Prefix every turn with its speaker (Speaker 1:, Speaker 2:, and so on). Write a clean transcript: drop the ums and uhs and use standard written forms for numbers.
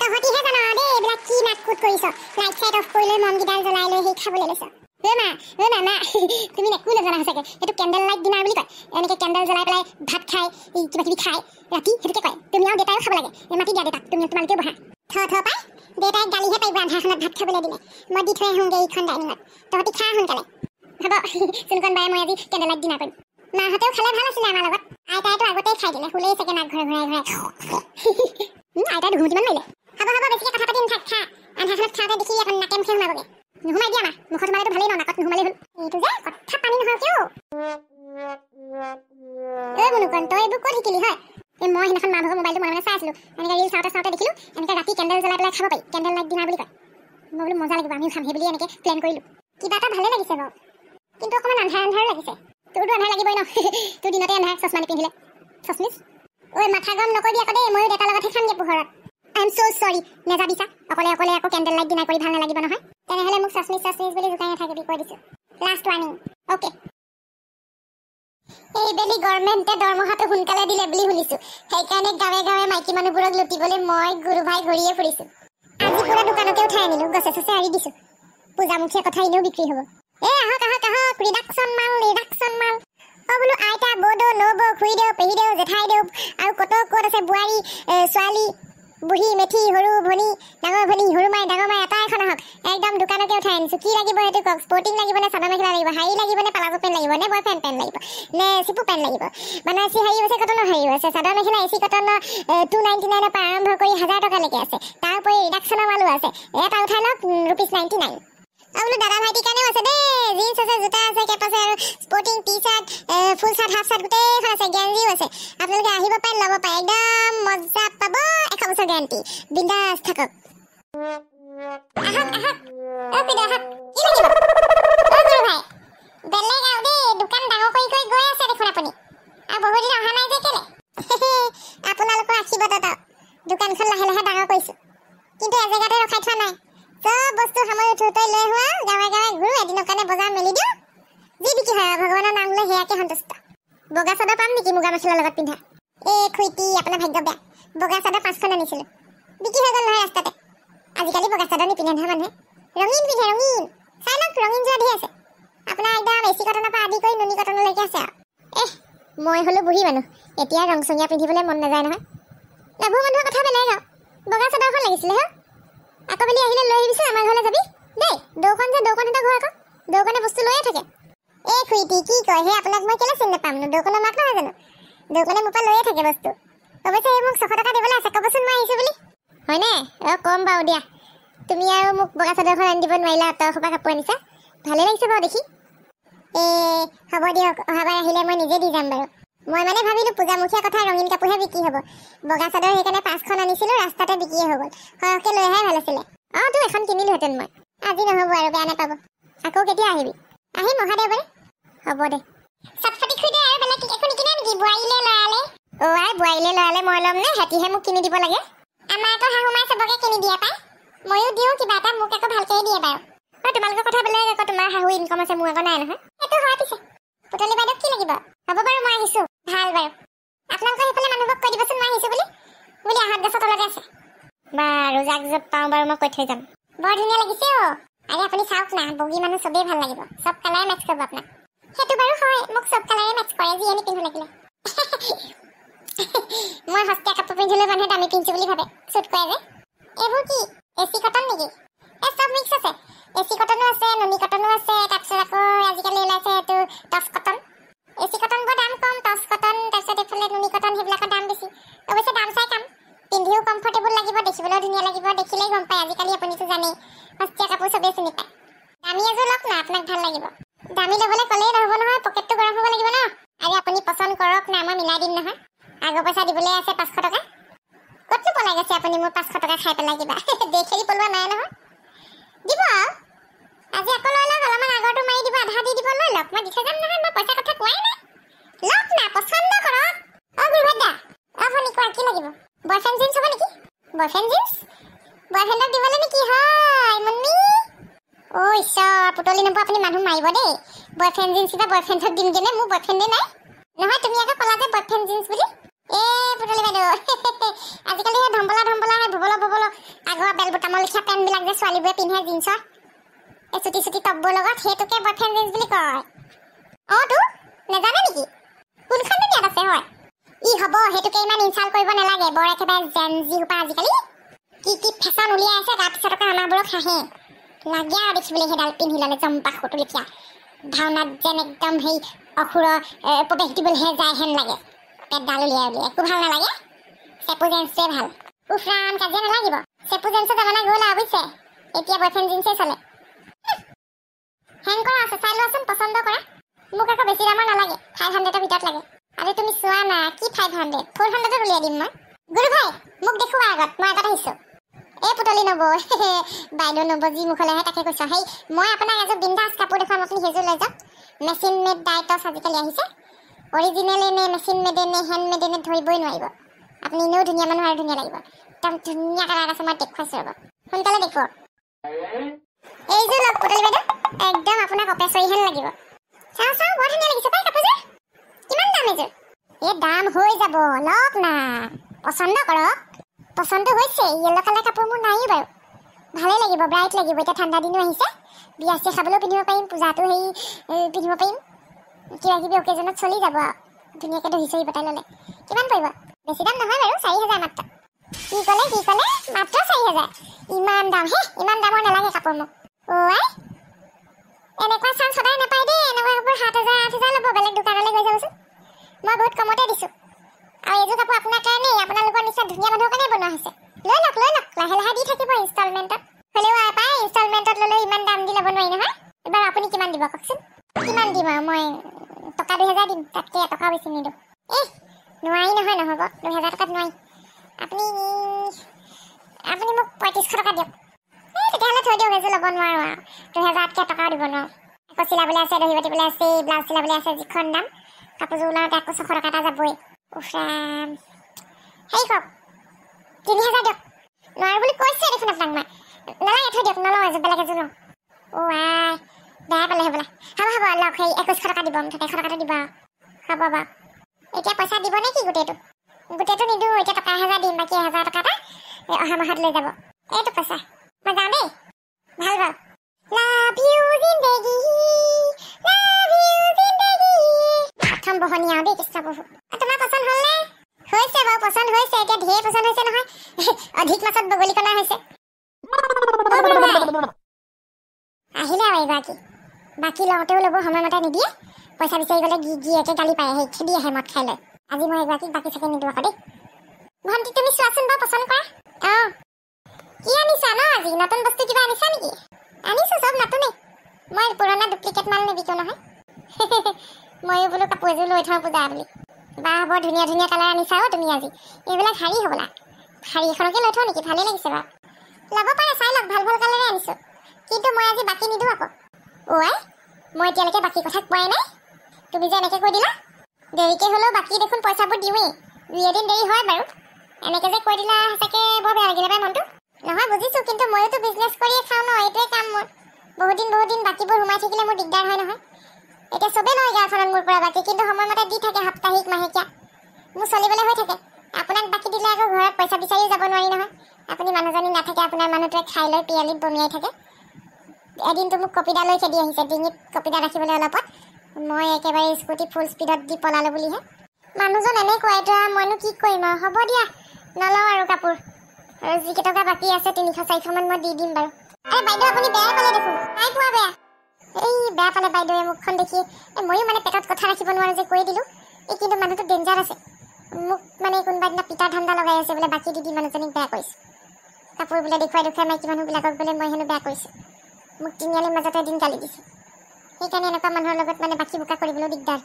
Speaker 1: তহঁতিহে জান দেই এইবিলাক কি নাটকুট কৰিছ লাইট চাইট অফ কৰি লৈ মমগিডাল জ্বলাই লৈ সেই খাবলৈ লৈছ মা তুমি একো নজনা সঁচাকে এইটো কেণ্ডেল লাইট ডিনাৰ বুলি কয় এনেকৈ কেণ্ডেল জ্বলাই পেলাই ভাত খাই কিবা কিবি খাই ৰাতি সেইটোকে কয় তুমি আৰু দেউতাইও খাব লাগে মাতি দিয়া দেউতাক তোমালোকেও বহা থ পাই দেউতাই গালিহে পাৰিব আন্ধাৰখনত ভাত খাবলৈ দিলে মই দি থৈ আহোঁগৈ এইখন ডাইনিঙত তহঁতি খা সোনকালে হ'ব চোনকণ বাৰে মই আজি কেণ্ডেল লাইট ডিনাৰ কৰিম মাহঁতেও খালে ভাল আছিলে আমাৰ লগত আইতাইতো আগতেই খাই দিলে শুলেই চাগে নাক ঘূৰাই আইতাই দুঘুমটিমান মাৰিলে হ'ব বেছিকৈ কথা পাতি নাথাক খা আন্ধাৰখনত খাওঁতে দেখি এখন নাকে মুখে সোমাবগৈ নুসুমাই দিয়া মুখত সোমালেতো ভালেই ন নাকত নুসুমালেই হ'ল এইটো যে কথা পানী নহয় কিয় মুনুকণ তই এইবোৰ ক'ত শিকিলি হয় এই মই সেইদিনাখন মা ভাগৰ মোবাইলটো মনে চাই আছিলোঁ এনেকৈ ৰিল চাওঁতে দেখিলোঁ এনেকৈ ৰাতি কেণ্ডেল জ্বলাই পেলাই খাব পাৰি কেণ্ডেল লাইট ডিনাৰ বুলি কয় মই বোলো মজা লাগিব আমিও খাম সেই বুলি এনেকৈ প্লেন কৰিলোঁ কিবা এটা ভালেই লাগিছে বাৰু কিন্তু অকণমান আন্ধাৰ লাগিছে তোৰতো আন্ধাৰ লাগিবই ন তোৰ দিনতে আন্ধাৰ চশমা নিপিন্ধিলে চশমিছ ঐ মাথা গৰম নকৰিবি আকৌ দেই ময়ো দেউতাৰ লগতহে খামগৈ পোহৰত আই এম ছ' চৰি নেযাবি চা অকলে আকৌ কেণ্ডেল লাইট ডিনাৰ কৰি ভাল নালাগিব নহয় তেনেহ'লে মোক চশমিছ বুলি জোকাই নাথাকিবি কৈ দিছোঁ লাষ্ট ৱাৰ্ণিং অ'কে এইবেলি গভৰ্ণমেণ্টে দৰমহাটো সোনকালে দিলে বুলি শুনিছোঁ সেইকাৰণে গাঁৱে মাইকী মানুহবোৰক লুটিবলৈ মই গুৰু ভাই ঘূৰিয়ে ফুৰিছোঁ আজি পুৰা দোকানতে উঠাই আনিলোঁ গছে চছে আৰি দিছোঁ পূজামুখীয়া কথা এনেও বিক্ৰী হ'ব আহক ৰিডাকশ্যন মাল বোলো আইতা বৌদৌ নবৌ খুৰীদেউ পেহীদেউ জেঠাইদেউ আৰু ক'ত আছে বোৱাৰী ছোৱালী বুঢ়ী মেথি সৰু ভনী ডাঙৰ ভনী সৰু মাই ডাঙৰ মাই এটা এখন আহক একদম দোকানতে উঠাই আনিছোঁ কি লাগিব সেইটো কওক স্পৰ্টিং লাগিব নে চাদৰ মেখেলা লাগিব শাৰী লাগিব নে প্লাজো পেণ্ট লাগিব নে বয়ফ্ৰেণ্ড পেণ্ট লাগিব নে চিপু পেণ্ট লাগিব বানাৰসী শাৰী আছে কটনৰ শাৰী আছে চাদৰ মেখেলা এচি কটনৰ 299 পৰা আৰম্ভ কৰি 1000 টকালৈকে আছে তাৰ উপৰি ৰিডাকশ্যনৰ মালো আছে এটা উঠাই লওক ₹99 আৰু বোলো দাদা ভাইটিৰ কাৰণেও আছে দেই জিন্স আছে জোতা আছে কেপ আছে আৰু sporting T shirt full shirt half shirt গোটেইখন আছে গেঞ্জিও আছে আপোনালোকে আহিব পাৰে ল'ব পাৰে একদম মজা পাব 1 বছৰ গেৰাণ্টি বিন্দাছ থাকক আহক কি লাগিব গুৰু ভাই বেলেগ আৰু দেই দোকান ডাঙৰ কৰি গৈ আছে দেখোন আপুনি আৰু বহুত দিন অহা নাই যে কেলে আপোনালোকৰ আশীৰ্বাদত দোকানখন লাহে ডাঙৰ কৰিছোঁ কিন্তু এজেগাতে ৰখাই থোৱা নাই চব বস্তু সামৰি থৈ লৈ হোৱা গাঁৱে ঘূৰো এদিনৰ কাৰণে বজাৰ মেলি দিওঁ যি বিক্ৰী হয় ভগৱানৰ নাম লৈ সেয়াকে সন্তুষ্ট বগা চাদৰ পাম নেকি মুগা মেখেলাৰ লগত পিন্ধা খুইটি আপোনাৰ ভাগ্য বেয়া বগা চাদৰ 5খন আনিছিলোঁ বিক্ৰী হৈ গ'ল নহয় ৰাস্তাতে আজিকালি বগা চাদৰ নিপিন্ধে নহয় মানুহে ৰঙীন পিন্ধে ৰঙীন চাই লওক ৰঙীন যোৱা ধেৰ আছে আপোনাৰ একদম এচি কটনৰ পৰা আদি কৰি নুনি কটনলৈকে আছে আৰু মই হ'লো বুঢ়ী মানুহ এতিয়া ৰংচঙীয়া পিন্ধিবলৈ মন নাযায় নহয় লাভৰ মানুহৰ কথা বেলেগ আৰু বগা চাদৰখন লাগিছিলে হা আকৌ বেলি আহিলে লৈ আহিবিচোন আমাৰ ঘৰলৈ যাবি দেই দৌকণ সিহঁতৰ ঘৰ আকৌ দৌকণে বস্তু লৈয়ে থাকে খুইটি কি কয় সেই আপোনাক মই কেলে চিনি নাপাম দৌকণৰ মাক নহয় জানো দৌকণে মোৰ পৰা লৈয়ে থাকে বস্তু অৱশ্যে মোক 600 টকা দিবলৈ আছে ক'বচোন মই আহিছোঁ বুলি হয়নে কম বাৰু দিয়া তুমি আৰু মোক বগা চাদৰখন আনি দিব নোৱাৰিলা অতসোপা কাপোৰ আনিছা ভালে লাগিছে বাৰু দেখি হ'ব দিয়ক অহাবাৰ আহিলে মই নিজে দি যাম বাৰু মই মানে ভাবিলোঁ পূজামুখীয়া কথা ৰঙীন কাপোৰহে বিক্ৰী হ'ব বগা চাদৰ সেইকাৰণে 5খন আনিছিলোঁ ৰাস্তাতে বিক্ৰীয়ে হৈ গ'ল সৰহকৈ লৈ অহাই ভাল আছিলে তো এখন কিনিলোহেঁতেন মই আজি নহ'ব আৰু বেয়া নাপাব আকৌ কেতিয়া আহিবি আহিম মহাদেৱবাৰে হ'ব দে চটফটি খুইদে আৰু বেলেগ একো নিকিনে নেকি বোৱাৰীলে লৰালে বোৱাৰীলে লৰালে মই ল'ম নে সিহঁতিহে মোক কিনি দিব লাগে আমাৰ আকৌ শাহু মায়ে চবকে কিনি দিয়ে পাই ময়ো দিওঁ কিবা এটা মোক আকৌ ভালকৈ দিয়ে বাৰু তোমালোকৰ কথা বেলেগ আকৌ তোমাৰ শাহু ইনকম আছে মোৰ আকৌ নাই নহয় সেইটো হয় পিছে পুতলি বাইদেউক কি লাগিব হ'ব বাৰু মই আহিছোঁ ভাল বাৰু আপোনালোকৰ সেইফালে মানুহবোৰক কৈ দিবচোন মই আহিছোঁ বুলি আহঁত গছৰ তলতে আছে বাৰু যাক য'ত পাওঁ বাৰু মই কৈ থৈ যাম বৰ ধুনীয়া লাগিছে আৰে আপুনি চাওক না বগী মানুহ চবেই ভাল লাগিব চব কালাৰে মেটচ কৰিব আপোনাক সেইটো বাৰু হয় মোক চব কালাৰে মেটচ কৰে যিয়ে নিপিন্ধো লাগিলে মই সস্তীয়া কাপোৰ পিন্ধিলে মানুহে দামী পিন্ধিছোঁ বুলি ভাবে চুট কৰে যে এইবোৰ কি এচি কটন নেকি চব মিক্স আছে এচি কটনো আছে নুনি কটনো আছে তাৰপিছত আকৌ আজিকালি ওলাইছে এইটো টচ কটন এচি কটনবোৰ দাম কম টচ কটন তাৰপিছত এইফালে নুনি কটন সেইবিলাকৰ দাম বেছি অৱশ্যে দাম চাই কাম পিন্ধিও কমফৰ্টেবল লাগিব দেখিবলৈও ধুনীয়া লাগিব দেখিলেই গম পায় আজিকালি আপুনিতো জানেই সস্তীয়া কাপোৰ চবেই চিনি পায় দামী এযোৰ লওক না আপোনাক ভাল লাগিব দামী ল'বলৈ ক'লেই নহ'ব নহয় পকেটটো গৰম হ'ব লাগিব ন আৰু আপুনি পচন্দ কৰক না মই মিলাই দিম নহয় আগৰ পইচা দিবলৈ আছে 500 টকা ক'তনো পলাই গৈছে আপুনি মোৰ 500 টকা খাই পেলাই কিবা দেখেৰি পলোৱা নাই নহয় দিব আজি আকৌ লৈ লওক অলপমান আগৰটো মাৰি দিব আধা দি দিব লৈ লওক মই দি থৈ যাম নহয় মই পইচা কথা কোৱাই নাই লওক না পচন্দ কৰক গুৰুভাদা আপুনি কোৱা কি লাগিব বয়ফ্ৰেণ্ড জিন্স হ'ব নেকি বয়ফ্ৰেণ্ড জিন্স বয়ফ্ৰেণ্ডক দিবলৈ নেকি হয় মুন্নি ঈশ্বৰ পুতলি নম্বৰ আপুনি মানুহ মাৰিব দেই বয়ফ্ৰেণ্ড জিন্স এটা বয়ফ্ৰেণ্ডক দিমগৈ নে মোৰ বয়ফ্ৰেণ্ডে নাই নহয় তুমি আকৌ ক'লা যে বয়ফ্ৰেণ্ড জিন্স বুলি পুতলি বাইদেউ আজিকালি সেই ধম্বলা ভুবল আগৰ বেল বুটামৰ লিখা পেণ্টবিলাক যে ছোৱালীবোৰে পিন্ধে জিন্সৰ এই চুটি চুটি টপবোৰ লগত সেইটোকে বয়ফ্ৰেণ্ড জিন্স বুলি কয় তো নেজানে নেকি কোনখন দুনিয়াত আছে হয় ই হ'ব সেইটোকে ইমান ইনচাল্ট কৰিব নালাগে বৰ একেবাৰে জেনজি হোপা আজিকালি কি ফেশ্বন উলিয়াই আছে তাৰপিছত আকৌ আমাৰবোৰক হাঁহে লাগে আৰু দেখিবলৈ সেইডাল পিন্ধি ল'লে জম্পা সুটো লেখীয়া ভাওনাত যেন একদম সেই অসুৰৰ প্ৰৱেশ দিবলৈহে যায় হেন লাগে পেটডাল উলিয়াই একো ভাল নালাগে চেপু জেন্সটোৱে ভাল উফৰাম কাজিয়া নালাগিব চেপু জেন্সৰ জামানা গ'ল আৰু বুজিছে এতিয়া বয়ফ্ৰেণ্ড জিন্সে চলে হেং কৰা আছে চাই লোৱাচোন পচন্দ কৰা মোক আকৌ বেছি দামৰ নালাগে 500ৰ ভিতৰত লাগে আৰু তুমি চোৱা না কি 500 400ত উলিয়াই দিম মই গুৰু ভাই মোক দেখুৱা আগত মই আগত আহিছোঁ এই পুতলি নব বাইদেউ নব যি মুখলৈহে তাকে কৈছ সেই মই আপোনাক এযোৰ বিন্দাছ কাপোৰ দেখুৱাম আপুনি সেইযোৰ লৈ যাওক মেচিন মেড ডাইটছ আজিকালি আহিছে অৰিজিনেলে নে মেচিন মেডে নে হেণ্ড মেডে নে ধৰিবই নোৱাৰিব আপুনি এনেও ধুনীয়া মানুহ আৰু ধুনীয়া লাগিব একদম ধুনীয়া কালাৰ আছে মই দেখুৱাইছোঁ ৰ'ব সোনকালে দেখুৱাওক এইযোৰ লওক পুতলি বাইদেউ একদম আপোনাক অপেচৰি হেন লাগিব চাওঁ বৰ ধুনীয়া লাগিছে পাই কাপোৰযোৰ কিমান দাম এইযোৰ এই দাম হৈ যাব লওক না পচন্দ কৰক পচন্দ হৈছে য়েলো কালাৰ কাপোৰ মোৰ নাইও বাৰু ভালেই লাগিব ব্ৰাইট লাগিব এতিয়া ঠাণ্ডা দিনো আহিছে বিয়া চিয়া খাবলৈও পিন্ধিব পাৰিম পূজাটো সেই পিন্ধিব পাৰিম কিবা কিবি অকেজনত চলি যাব ধুনীয়াকৈ দহি চহি বটাই ল'লে কিমান পৰিব বেছি দাম নহয় বাৰু 4000 মাত্ৰ কি ক'লে মাত্ৰ 4000 ইমান দাম ইমান দামৰ নালাগে কাপোৰ মোক আই এনেকুৱা চান্স সদায় নাপায় দেই এনেকুৱা কাপোৰ 7000 8000 ল'ব বেলেগ দোকানলৈ গৈ যাবচোন মই বহুত কমতে দিছোঁ আৰু এইযোৰ কাপোৰ আপোনাৰ কাৰণে আপোনালোকৰ নিচিনা ধুনীয়া মানুহৰ কাৰণে বনোৱা হৈছে লৈ লওক লাহে লাহে দি থাকিব ইনষ্টলমেণ্টত হ'লেও পাই ইনষ্টলমেণ্টত ল'লেও ইমান দাম দি ল'ব নোৱাৰি নহয় এবাৰ আপুনি কিমান দিব কওকচোন কিমান দিম আৰু মই টকা 2000 দিম তাতকৈ এটকাও বেছি নিদিওঁ নোৱাৰি নহয় নহ'ব 2000 টকাত নোৱাৰি আপুনি মোক 3500 টকা দিয়ক তেতিয়াহ'লে থৈ দিয়ক এযোৰ ল'ব নোৱাৰোঁ আৰু 2000তকৈ টকাও দিব নোৱাৰোঁ আকৌ চিলাবলৈ আছে দহি বাতিবলৈ আছে ব্লাউজ চিলাবলৈ আছে যিখন দাম কাপোৰযোৰ ওলাওঁতে আকৌ 600 টকা এটা যাবই উফৰাম হেৰি কওক 3000 দিয়ক নোৱাৰোঁ বুলি কৈছে দেখোন আপোনাক মই নালাগে থৈ দিয়ক নলওঁ এযোৰ বেলেগ এযোৰ লওঁ আই বেয়া পালে হ'বলা হ'ব লওক সেই 2100 টকা দিব মুঠতে 100 টকাটো দিব হ'ব বাৰু এতিয়া পইচা দিব নে কি গোটেইটো নিদিওঁ এতিয়া টকা 1000 দিম বাকী 1000 টকা এটা অহা মাহত লৈ যাব এইটো পইচা মই যাওঁ দেই ভাল বাৰু লাভ ইউ জিন্দেগী প্ৰথম বহনি আৰু দেই কৃষ্ণ প্ৰভু তোমাৰ পচন্দ হ'লনে হৈছে বাৰু পচন্দ হৈছে এতিয়া ঢেৰ পচন্দ হৈছে নহয় অধিক মাছত বগলীকণা হৈছে আহিলে আৰু এগৰাকী বাকী লওঁতেও ল'ব সময়মতে নিদিয়ে পইচা বিচাৰি গ'লে গিয়েকে গালি পায় সেই খেদি আহে মদ খাই লৈ আজি মই এগৰাকীক বাকী চাকি নিদিওঁ আকৌ দেই ভণ্টি তুমি চোৱাচোন বাৰু পচন্দ কৰা কি আনিছা ন আজি নতুন বস্তু কিবা আনিছা নেকি আনিছোঁ চব নতুনেই মই পুৰণা ডুপ্লিকেট মাল নিবিকো নহয় ময়ো বোলো কাপোৰ এযোৰ লৈ থওঁ পূজা বুলি বাহ বৰ ধুনীয়া ধুনীয়া কালাৰ আনিছা তুমি আজি এইবিলাক শাৰী হ'বলা শাৰী এখনকে লৈ থওঁ নেকি ভালেই লাগিছে বাৰু ল'ব পাৰে চাই লওক ভাল ভাল কালাৰে আনিছোঁ কিন্তু মই আজি বাকী নিদিওঁ আকৌ মই এতিয়ালৈকে বাকী কথা কোৱাই নাই তুমি যে এনেকৈ কৈ দিলা দেৰিকৈ হ'লেও বাকী দেখোন পইচাবোৰ দিওঁৱেই 2 এদিন দেৰি হয় বাৰু এনেকৈ যে কৈ দিলা সঁচাকৈ বৰ বেয়া লাগিলে পাই মনটো নহয় বুজিছোঁ কিন্তু ময়োতো বিজনেছ কৰিয়ে খাওঁ ন এইটোৱে কাম মোৰ বহুত দিন বাকীবোৰ সোমাই থাকিলে মোৰ দিগদাৰ হয় নহয় এতিয়া চবেই নহয় গাঁওখনত মোৰ পৰা বাকী কিন্তু সময়মতে দি থাকে সাপ্তাহিক মাহেকীয়া মোৰ চলিবলৈ হৈ থাকে আপোনাক বাকী দিলে আকৌ ঘৰত পইচা বিচাৰিও যাব নোৱাৰি নহয় আপুনি মানুহজনী নাথাকে আপোনাৰ মানুহটোৱে খাই লৈ পিয়ালিত বমিয়াই থাকে এদিনটো মোক কপিদা লৈ খেদি আহিছে ডিঙিত কপিদা ৰাখিবলৈ অলপত মই একেবাৰে স্কুটি ফুল স্পীডত দি পলালোঁ বুলিহে মানুহজন এনেকুৱা এতিয়া মইনো কি কৰিম আৰু হ'ব দিয়া নলওঁ আৰু কাপোৰ আৰু যিকেইটকা বাকী আছে 300-400 মান মই দি দিম বাৰু বাইদেউ আপুনি বেয়াই পালে দেখোন নাই পোৱা বেয়া বেয়া পালে বাইদেৱে মুখখন দেখি ময়ো মানে পেটত কথা ৰাখিব নোৱাৰোঁ যে কৈ দিলোঁ কিন্তু মানুহটো ডেঞ্জাৰ আছে মোক মানে কোনোবা দিনা পিতাৰ ধান্দা লগাই আছে বোলে বাকী দি মানুহজনীক বেয়া কৰিছে কাপোৰ বোলে দেখুৱাই মাইকী মানুহবিলাকক বোলে মই হেনো বেয়া কৰিছোঁ মোক তিনিআলিৰ মাজতে এদিন গালি দিছে সেইকাৰণে এনেকুৱা মানুহৰ লগত মানে বাকী বোকা কৰিবলৈ দিগদাৰ